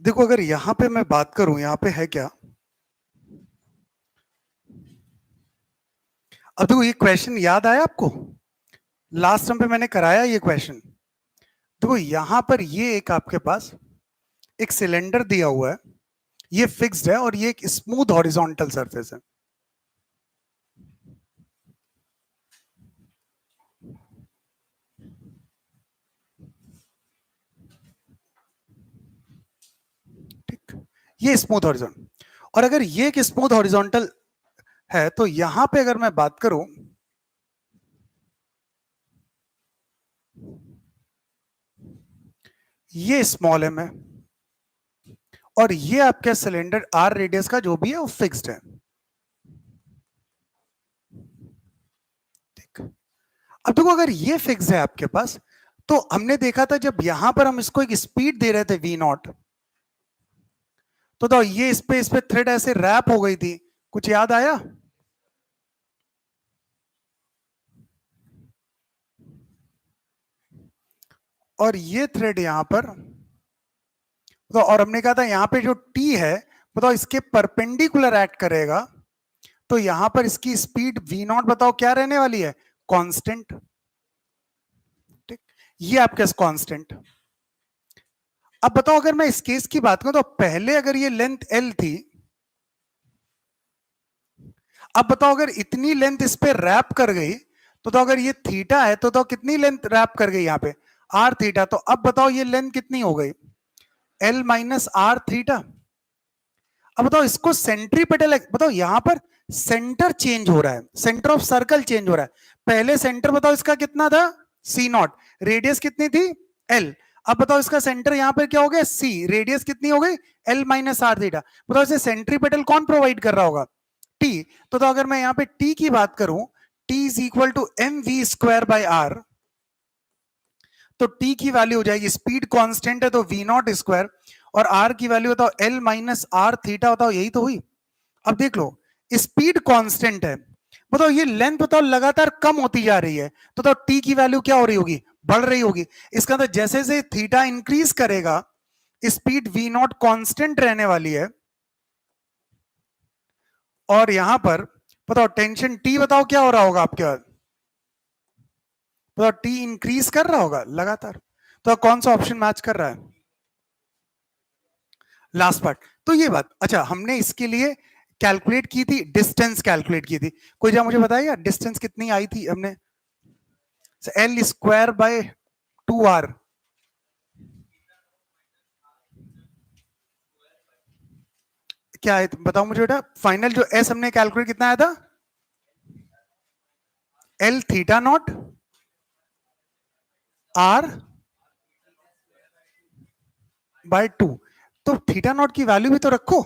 देखो अगर यहां पे मैं बात करूं, यहां पे है क्या, अब देखो ये क्वेश्चन याद आया आपको? लास्ट टाइम पे मैंने कराया ये क्वेश्चन। देखो यहां पर ये एक आपके पास एक सिलेंडर दिया हुआ है, ये फिक्स्ड है और ये एक स्मूथ हॉरिजॉन्टल सरफेस है। ठीक, ये स्मूथ हॉरिजॉन्टल, और अगर ये एक स्मूथ हॉरिजॉन्टल है तो यहां पे अगर मैं बात करूं, ये स्मॉल एम है और ये आपका सिलेंडर आर रेडियस का जो भी है वो फिक्स्ड है। ठीक, अब देखो अगर ये फिक्स है आपके पास, तो हमने देखा था जब यहां पर हम इसको एक स्पीड दे रहे थे वी नॉट, तो ये इस पे थ्रेड ऐसे रैप हो गई थी, कुछ याद आया? और ये थ्रेड यहां पर, तो और हमने कहा था यहां पे जो टी है बताओ इसके परपेंडिकुलर एक्ट करेगा, तो यहां पर इसकी स्पीड वी नॉट बताओ क्या रहने वाली है? कांस्टेंट। ठीक, ये आपके कांस्टेंट। अब बताओ अगर मैं इस केस की बात करूं तो पहले अगर ये लेंथ एल थी, अब बताओ अगर इतनी लेंथ इस पे रैप कर गई, तो अगर ये थीटा है तो कितनी लेंथ रैप कर गई यहाँ पे? R theta. तो अब बताओ ये लेंथ कितनी हो गई? L minus R theta. अब बताओ इसको सेंट्रीपेटल, बताओ यहां पर सेंटर चेंज हो रहा है, सेंटर ऑफ सर्कल चेंज हो रहा है। पहले सेंटर बताओ इसका कितना था? सी नॉट। रेडियस कितनी थी? एल। अब बताओ इसका सेंटर यहां पर क्या हो गया? सी। रेडियस कितनी हो गई? L minus R theta. बताओ इसे सेंट्रीपेटल कौन प्रोवाइड कर रहा होगा? टी। तो अगर मैं यहां पे टी की बात करूं, T is equal to M V square by R, तो टी की वैल्यू हो जाएगी, स्पीड कांस्टेंट है तो वी नॉट स्क्वायर, और आर की वैल्यू बताओ एल माइनस आर थीटा, बताओ यही तो हुई। अब देख लो, स्पीड कांस्टेंट है, बताओ ये लेंथ बताओ लगातार कम होती जा रही है, तो बताओ टी की वैल्यू क्या हो रही होगी? बढ़ रही होगी। इसका मतलब जैसे जैसे थीटा इंक्रीज करेगा स्पीड वी नॉट कांस्टेंट रहने वाली है, और यहां पर बताओ टेंशन टी बताओ क्या हो रहा होगा आपके पास? बताओ टी इंक्रीज कर रहा होगा लगातार। तो कौन सा ऑप्शन मैच कर रहा है? Last part. तो ये बात, अच्छा हमने इसके लिए कैलकुलेट की थी, डिस्टेंस कैलकुलेट की थी। कोई जरा मुझे बताइए डिस्टेंस कितनी आई थी हमने? L square bye 2r। क्या है बताओ मुझे बेटा, फाइनल जो एस हमने कैलकुलेट कितना आया था? L theta naught R by 2। तो थीटा नॉट की वैल्यू भी तो रखो।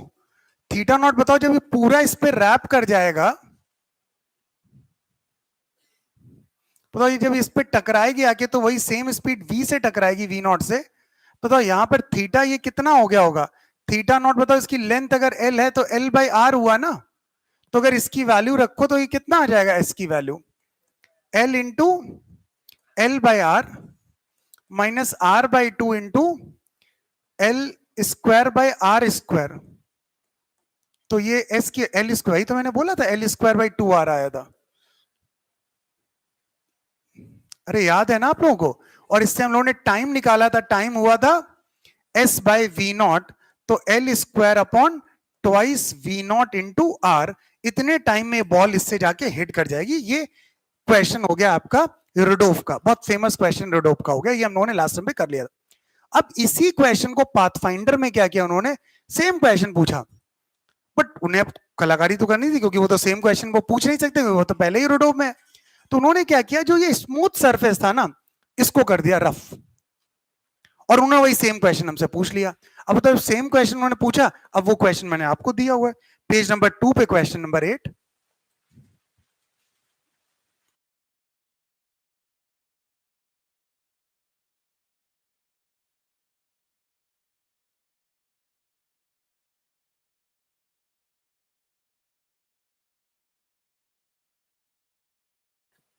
थीटा नॉट बताओ जब ये पूरा इस पे रैप कर जाएगा, तो ये जब इस पे टकराएगी आके तो वही सेम स्पीड v से टकराएगी, v नॉट से। तो यहाँ पर थीटा ये कितना हो गया होगा? थीटा नॉट बताओ इसकी लेंथ अगर l है तो l बाई आर हुआ ना, तो अगर इसकी वैल्यू रखो तो ये कितना आ जाएगा? s की value l into L by R minus R by 2 into L square by R square. तो ये s की एल स्क्वायर, तो मैंने बोला था एल स्क्वायर बाई 2 आर आया था। अरे याद है ना आप लोगों को? और इससे हम लोगों ने टाइम निकाला था, टाइम हुआ था s बाय वी नॉट, तो L square upon twice V naught into R. इतने टाइम में बॉल इससे जाके हिट कर जाएगी। ये क्वेश्चन हो गया आपका रुडोफ का, बहुत फेमस क्वेश्चन रुडोफ का हो गया, ये हम लोगों ने लास्ट टाइम पे कर लिया था। अब इसी क्वेश्चन को पाथफाइंडर में क्या किया उन्होंने, सेम क्वेश्चन पूछा, बट उन्हें अब कलाकारी तो करनी थी क्योंकि वो तो सेम क्वेश्चन वो पूछ नहीं सकते, वो तो पहले ही रुडोफ में है। तो उन्होंने क्या किया, जो ये स्मूथ सरफेस था ना इसको कर दिया रफ, और उन्होंने वही सेम क्वेश्चन हमसे पूछ लिया। अब तो सेम क्वेश्चन उन्होंने पूछा, अब वो क्वेश्चन मैंने आपको दिया हुआ है पेज नंबर 2 पे, क्वेश्चन नंबर 8।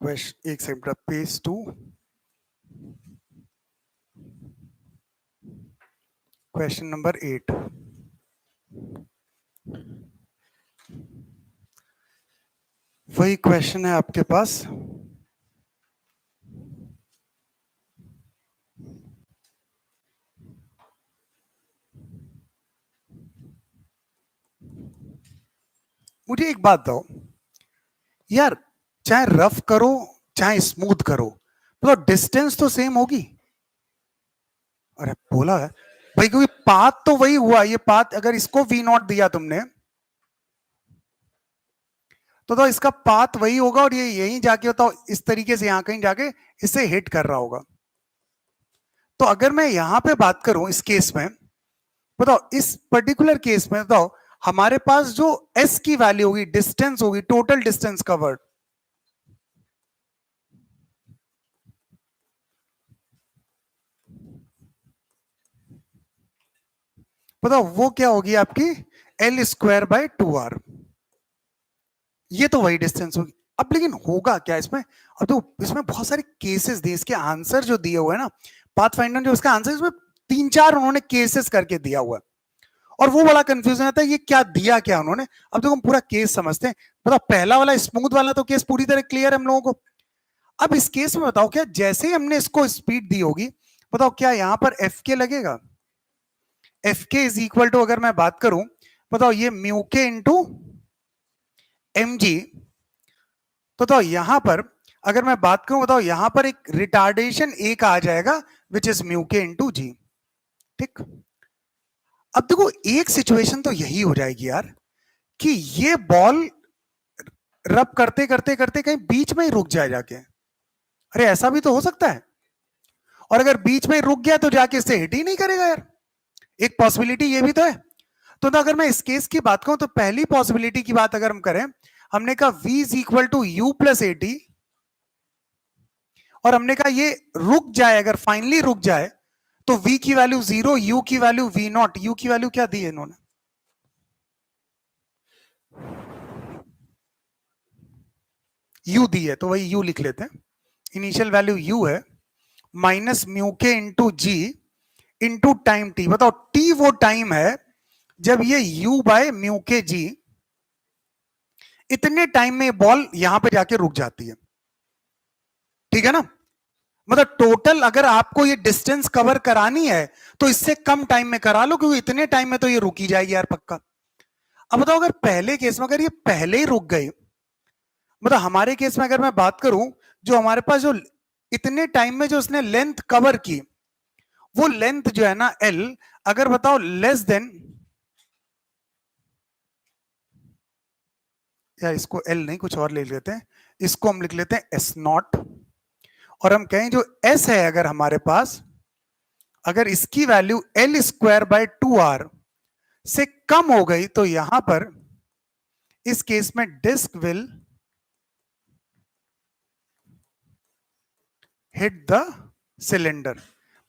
क्वेश्चन एक सेकंड, पेज 2, क्वेश्चन नंबर 8। वही क्वेश्चन है आपके पास। मुझे एक बात बताओ यार, चाहे रफ करो चाहे स्मूथ करो, तो डिस्टेंस तो सेम होगी। अरे बोला है भाई, क्योंकि पाथ तो वही हुआ। ये पाथ अगर इसको वी नॉट दिया तुमने, तो इसका पाथ वही होगा, और ये यहीं जाके बताओ इस तरीके से यहां कहीं जाके इसे हिट कर रहा होगा। तो अगर मैं यहां पे बात करूं इस केस में, बताओ इस पर्टिकुलर केस में बताओ, हमारे पास जो एस की वैल्यू होगी, डिस्टेंस होगी, टोटल डिस्टेंस कवर्ड, बताओ वो क्या होगी आपकी, एल स्क्वायर बाय 2r। ये तो वही डिस्टेंस होगी। अब लेकिन होगा क्या इसमें, अब तो इसमें बहुत सारे केसेस दिए, इसके आंसर जो दिए हुए हैं ना, पाथ फाइंडर जो उसका आंसर, इसमें 3-4 उन्होंने केसेस करके दिया हुआ है, और वो बड़ा कंफ्यूजन आता है ये क्या दिया क्या उन्होंने। अब देखो हम पूरा केस समझते हैं। बताओ पहला वाला स्मूथ वाला तो केस पूरी तरह क्लियर है हम लोगों को। अब इस केस में बताओ, क्या जैसे ही हमने इसको स्पीड दी होगी, बताओ क्या यहां पर एफ के लगेगा। एफ के इज इक्वल टू, अगर मैं बात करूं, बताओ ये म्यू के इंटू एम जी। तो बताओ यहां पर अगर मैं बात करूं, बताओ यहां पर एक रिटार्डेशन एक आ जाएगा, विच इज म्यू के इंटू जी। ठीक। अब देखो एक सिचुएशन तो यही हो जाएगी यार, कि ये बॉल रब करते करते करते कहीं बीच में ही रुक जाए जाके। अरे ऐसा भी तो हो सकता है, और अगर बीच में ही रुक गया तो जाके इससे हिट ही नहीं करेगा यार। एक पॉसिबिलिटी ये भी तो है। तो अगर मैं इस केस की बात करूं, तो पहली पॉसिबिलिटी की बात अगर हम करें, हमने कहा v is equal to U plus A T, और हमने कहा ये रुक जाए, अगर फाइनली रुक जाए तो v की वैल्यू 0, u की वैल्यू v नॉट। u की वैल्यू क्या दी है इन्होंने, u दी है, तो वही u लिख लेते हैं। इनिशियल वैल्यू u है, माइनस म्यू के into G into time t। बताओ t वो टाइम है जब ये u बाय म्यू के जी, इतने टाइम में बॉल यहां पे जाके रुक जाती है। ठीक है ना। मतलब टोटल अगर आपको ये डिस्टेंस कवर करानी है, तो इससे कम टाइम में करा लो, क्योंकि इतने टाइम में तो ये रुकी जाएगी यार पक्का। अब बताओ अगर पहले केस में अगर ये पहले ही रुक गई, मतलब हमारे केस में अगर मैं बात करूं, जो हमारे पास जो इतने टाइम में जो उसने लेंथ कवर की, वो लेंथ जो है ना एल, अगर बताओ लेस देन, या इसको एल नहीं कुछ और ले लेते हैं, इसको हम लिख लेते हैं एस नॉट। और हम कहें जो एस है अगर हमारे पास, अगर इसकी value L square bye 2r से कम हो गई, तो यहां पर इस केस में disc will hit the cylinder.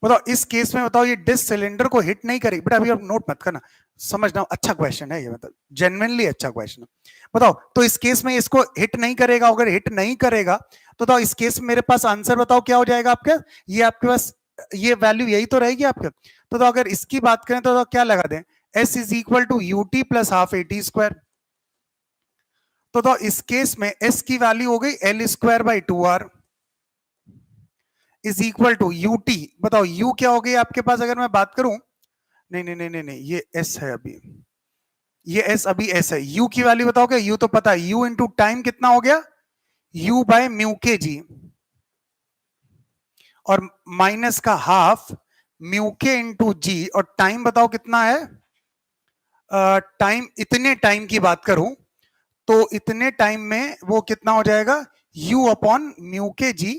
बताओ इस केस में बताओ ये डिस्क सिलेंडर को हिट नहीं करेगी। बेटा अभी आप नोट मत करना, समझना, अच्छा क्वेश्चन है ये, मतलब जेन्युइनली अच्छा क्वेश्चन है। बताओ तो इस केस में इसको हिट नहीं करेगा, अगर हिट नहीं करेगा तो बताओ इस केस में मेरे पास आंसर बताओ क्या हो जाएगा आपके, ये आपके पास ये वैल्यू यही तो रहेगी आपके। तो अगर इसकी बात करें तो क्या लगा दें, S is equal to U T plus half A T square. तो इस केस में एस की वैल्यू हो गई L square by 2r is equal to U T. बताओ यू क्या हो गई आपके पास, अगर मैं बात करूं, नहीं नहीं नहीं नहीं नहीं, ये एस है अभी, ये एस अभी एस है। यू की वैल्यू बताओगे, यू तो पता है, यू इंटू टाइम कितना हो गया, यू बाय म्यू के जी, और माइनस का हाफ म्यू के इंटू जी, और टाइम बताओ कितना है, टाइम इतने टाइम की बात करूं तो इतने टाइम में वो कितना हो जाएगा, यू अपॉन म्यू के जी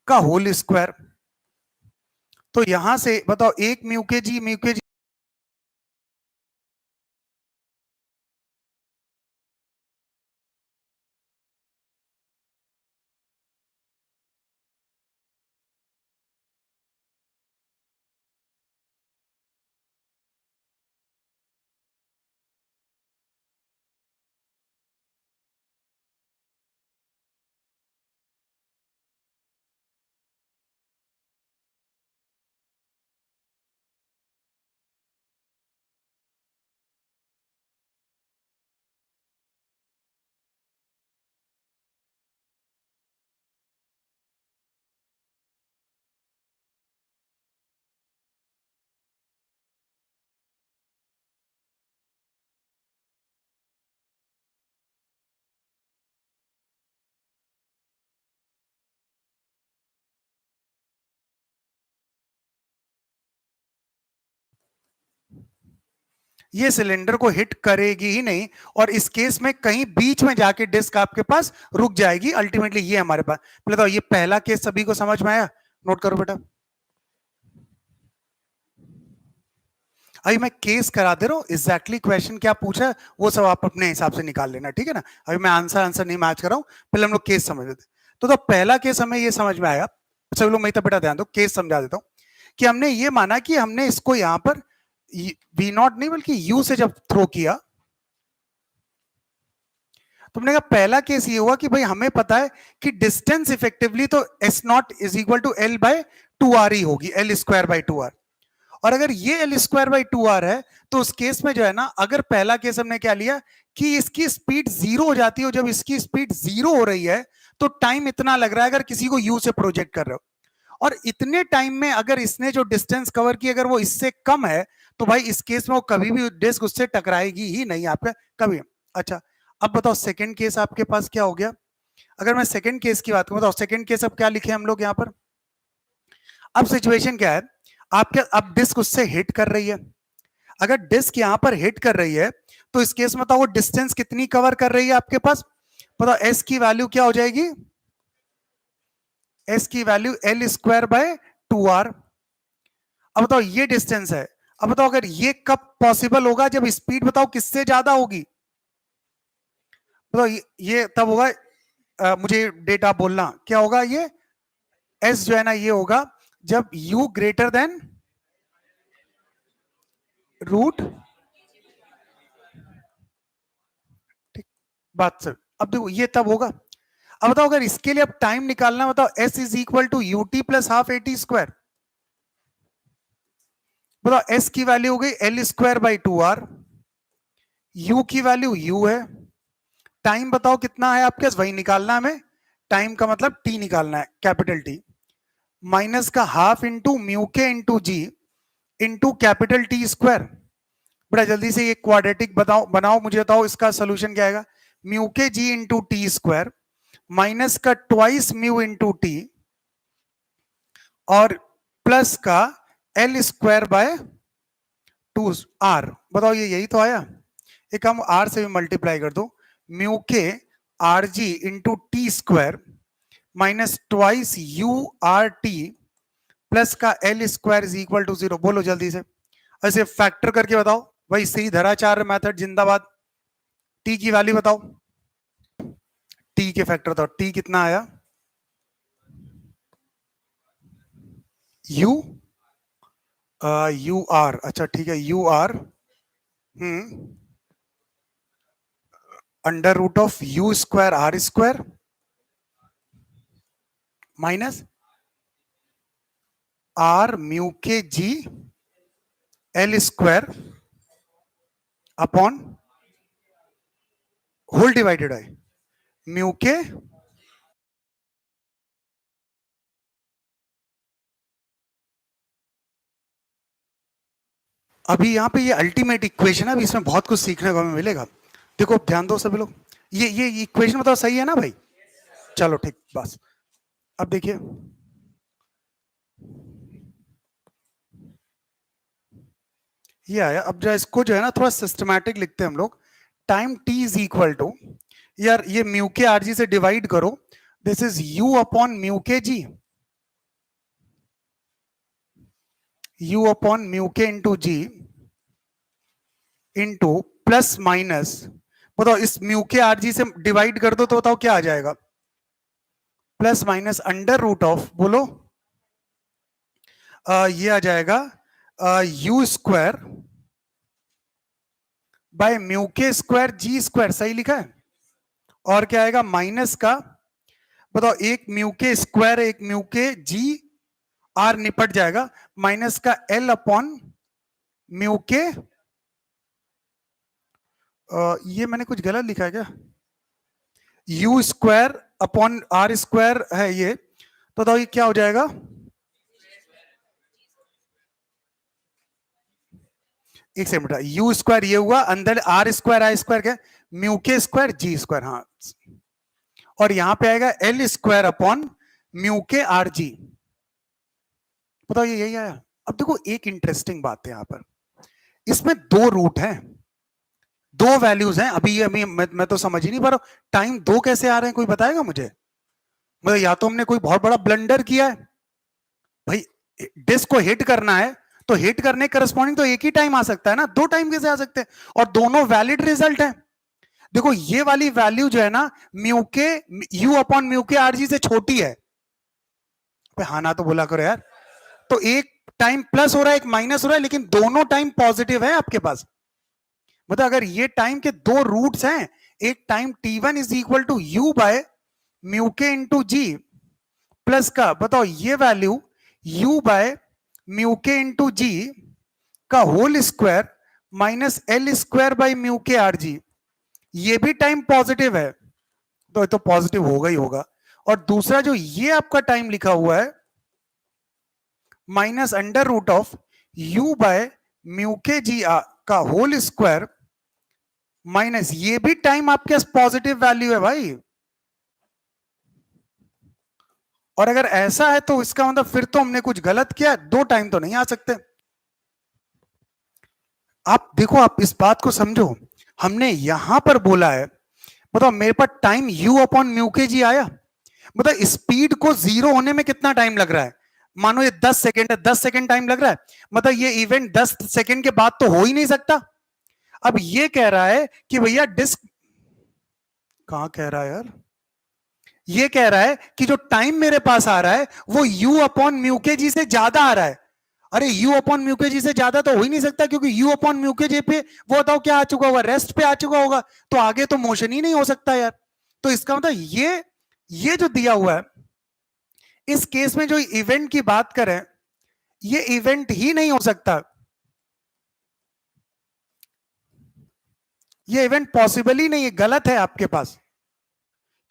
का होल स्क्वायर। तो यहां से बताओ एक म्यू के जी ये सिलेंडर को हिट करेगी ही नहीं, और इस केस में कहीं बीच में जाके डिस्क आपके पास रुक जाएगी अल्टीमेटली। ये हमारे पास, पहले तो ये पहला केस सभी को समझ में आया, नोट करो बेटा। अभी मैं केस करा दे रहा हूं, एग्जैक्टली क्वेश्चन क्या पूछा है वो सब आप अपने हिसाब से निकाल लेना, ठीक है ना। अभी मैं आंसर नहीं मैच कर रहा हूं, पहले हम लोग केस समझ लेते। तो पहला केस हमें ये समझ में आया, सब लोग मैं तो बेटा ध्यान दो, केस समझा देता हूं कि हमने ये माना कि हमने इसको यहां पर वी नॉट नहीं बल्कि यू से जब थ्रो किया, तुमने कहा पहला केस ये हुआ कि भाई हमें पता है कि डिस्टेंस इफेक्टिवली तो S naught is equal to L by two R ही होगी, L square by two R. और अगर ये L square by two R है तो उस केस में जो है ना, अगर पहला केस हमने क्या लिया कि इसकी स्पीड जीरो हो जाती है, जब इसकी स्पीड जीरो हो रही है तो टाइम इतना लग रहा है अगर किसी को यू से प्रोजेक्ट कर रहे हो, और इतने टाइम में अगर इसने जो डिस्टेंस कवर की अगर वो इससे कम है तो भाई इस केस में वो कभी भी डिस्क उससे टकराएगी ही नहीं आपका कभी। अच्छा, अब बताओ सेकंड केस आपके पास क्या हो गया। अगर मैं सेकंड केस की बात करूं, बताओ सेकंड केस अब क्या लिखे हम लोग यहां पर। अब सिचुएशन क्या है, आपके अब डिस्क उससे हिट कर रही है। अगर डिस्क यहां पर हिट कर रही है तो इस केस में बताओ वो डिस्टेंस कितनी कवर कर रही है आपके पास, बताओ एस की वैल्यू क्या हो जाएगी, एस की value L square by two R. अब बताओ ये डिस्टेंस है, अब बताओ अगर ये कब पॉसिबल होगा, जब स्पीड बताओ किससे ज्यादा होगी, बताओ ये तब होगा, मुझे डेटा बोलना क्या होगा, ये एस जो है ना ये होगा जब u ग्रेटर देन रूट, ठीक बात सर। अब देखो ये तब होगा। अब बताओ अगर इसके लिए अब टाइम निकालना, बताओ s is equal to U T plus half A T square, बताओ s की वैल्यू हो गई L square by two R, u की वैल्यू u है, टाइम बताओ कितना है आपके पास वही निकालना है हमें, टाइम का मतलब t निकालना है कैपिटल T, माइनस का हाफ इंटू म्यू के into G into capital T square. बड़ा जल्दी से ये क्वाड्रेटिक बताओ बनाओ, मुझे बताओ इसका सोल्यूशन क्या आएगा, म्यू के G into T square minus का ट्वाइस म्यू इंटू टी और प्लस का L square by two R. बताओ ये यही तो आया, एक हम आर से भी मल्टीप्लाई कर दो, म्यू के are G into T square minus twice U R T plus का L square is equal to zero. बोलो जल्दी से, ऐसे फैक्टर करके बताओ भाई, सही धराचार मेथड जिंदाबाद। टी की वैल्यू बताओ, टी के फैक्टर बताओ, टी कितना आया, यू यू आर, अच्छा ठीक है U R under root of U square R square minus R mu के G L square upon whole divided है म्यू के, अभी यहाँ पे ये अल्टीमेट इक्वेशन है, अभी इसमें बहुत कुछ सीखने को हमें मिलेगा। देखो ध्यान दो सभी लोग, ये इक्वेशन बताओ सही है ना भाई, चलो ठीक बस। अब देखिए ये आया, अब जो इसको जो है ना थोड़ा सिस्टमैटिक लिखते हैं हम लोग, time t is equal to, यार ये म्यू के आर जी से डिवाइड करो, this is u upon mu के जी, u अपॉन म्यू के into G into plus minus, बताओ इस म्यू के आर जी से डिवाइड कर दो तो बताओ क्या आ जाएगा, plus minus under root of, बोलो ये आ जाएगा u square by mu k square g square, सही लिखा है, और क्या आएगा माइनस का, बताओ एक म्यू के स्क्वायर एक म्यू के जी, आर निपट जाएगा, माइनस का एल अपॉन म्यू के, ये मैंने कुछ गलत लिखा है क्या, u square upon r square है ये, तो बताओ ये क्या हो जाएगा, एक सेकंड बेटा, यू स्क्वायर ये हुआ, अंदर आर स्क्वायर आई स्क्वायर क्या, mu k square g square, हाँ, और यहां पे आएगा एल स्क्वायर अपॉन म्यू के आर जी, बताओ ये यही आया। अब देखो एक इंटरेस्टिंग बात है यहां पर, इसमें दो रूट हैं, दो वैल्यूज हैं। अभी मैं तो समझ ही नहीं पा रहा हूं टाइम दो कैसे आ रहे हैं, कोई बताएगा मुझे? मतलब या तो हमने कोई बहुत बड़ा ब्लंडर किया है भाई, डिस्क को हिट करना है तो हिट करने करस्पॉन्डिंग तो एक ही टाइम आ सकता है ना, दो टाइम कैसे आ सकते हैं? और दोनों वैलिड रिजल्ट है। देखो ये वाली वैल्यू जो है ना म्यू के यू अपॉन म्यू के आरजी से छोटी है। हाँ ना तो बोला करो यार। तो एक टाइम प्लस हो रहा है, एक माइनस हो रहा है, लेकिन दोनों टाइम पॉजिटिव है आपके पास। मतलब अगर ये टाइम के दो रूट्स हैं, एक time t1 is equal to u by mu के इंटू जी प्लस का बताओ ये वैल्यू u बाय म्यू के इंटू जी का whole square minus l square by mu के आर जी, ये भी टाइम पॉजिटिव है तो ये तो पॉजिटिव होगा ही होगा। और दूसरा जो ये आपका टाइम लिखा हुआ है minus under root of u by mu के जी का होल स्क्वायर माइनस, ये भी टाइम आपके पास पॉजिटिव वैल्यू है भाई। और अगर ऐसा है तो इसका मतलब फिर तो हमने कुछ गलत किया, दो टाइम तो नहीं आ सकते। आप देखो, आप इस बात को समझो, हमने यहां पर बोला है मतलब मेरे पास टाइम u अपॉन म्यू के जी आया, मतलब स्पीड को जीरो होने में कितना टाइम लग रहा है? मानो ये 10 सेकेंड है, 10 सेकेंड टाइम लग रहा है, मतलब ये इवेंट 10 सेकेंड के बाद तो हो ही नहीं सकता। अब ये कह रहा है कि भैया डिस्क, कहां कह रहा है यार, ये कह रहा है कि जो टाइम मेरे पास आ रहा है वो u अपॉन म्यू के जी से ज्यादा आ रहा है। अरे u अपॉन म्यू के जी से ज्यादा तो हो ही नहीं सकता, क्योंकि u अपॉन म्यू के जी पे वो बताओ क्या आ चुका होगा, रेस्ट पे आ चुका होगा, तो आगे तो मोशन ही नहीं हो सकता यार। तो इसका मतलब ये जो दिया हुआ है, इस केस में जो इवेंट की बात करें, ये इवेंट ही नहीं हो सकता, ये इवेंट पॉसिबल ही नहीं है, गलत है आपके पास।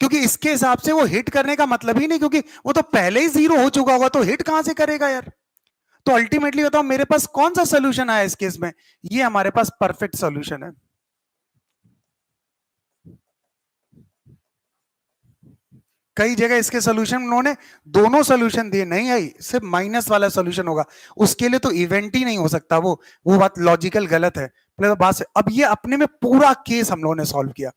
क्योंकि इसके हिसाब से वो हिट करने का मतलब ही नहीं, क्योंकि वो तो पहले ही जीरो हो चुका होगा, तो हिट कहां से करेगा यार? तो अल्टीमेटली बताओ मेरे पास कौन सा सोल्यूशन आया इस केस में? ये हमारे पास परफेक्ट सोल्यूशन है। कई जगह इसके सोल्यूशन उन्होंने दोनों सोल्यूशन दिए, नहीं आई सिर्फ माइनस वाला सोल्यूशन होगा, उसके लिए तो इवेंट ही नहीं हो सकता, वो बात लॉजिकल गलत है। पहले तो बात से अब ये अपने में पूरा केस हम लोगों ने सॉल्व किया,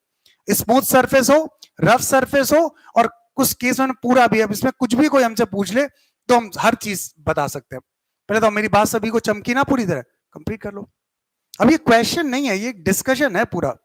स्मूथ सरफेस हो, रफ सरफेस हो, और कुछ केस में पूरा भी, अब इसमें कुछ भी कोई हमसे पूछ ले तो हम हर चीज बता सकते हैं। पहले तो मेरी बात सभी को चमकी ना पूरी तरह, कंप्लीट कर लो। अब ये क्वेश्चन नहीं है, ये डिस्कशन है पूरा।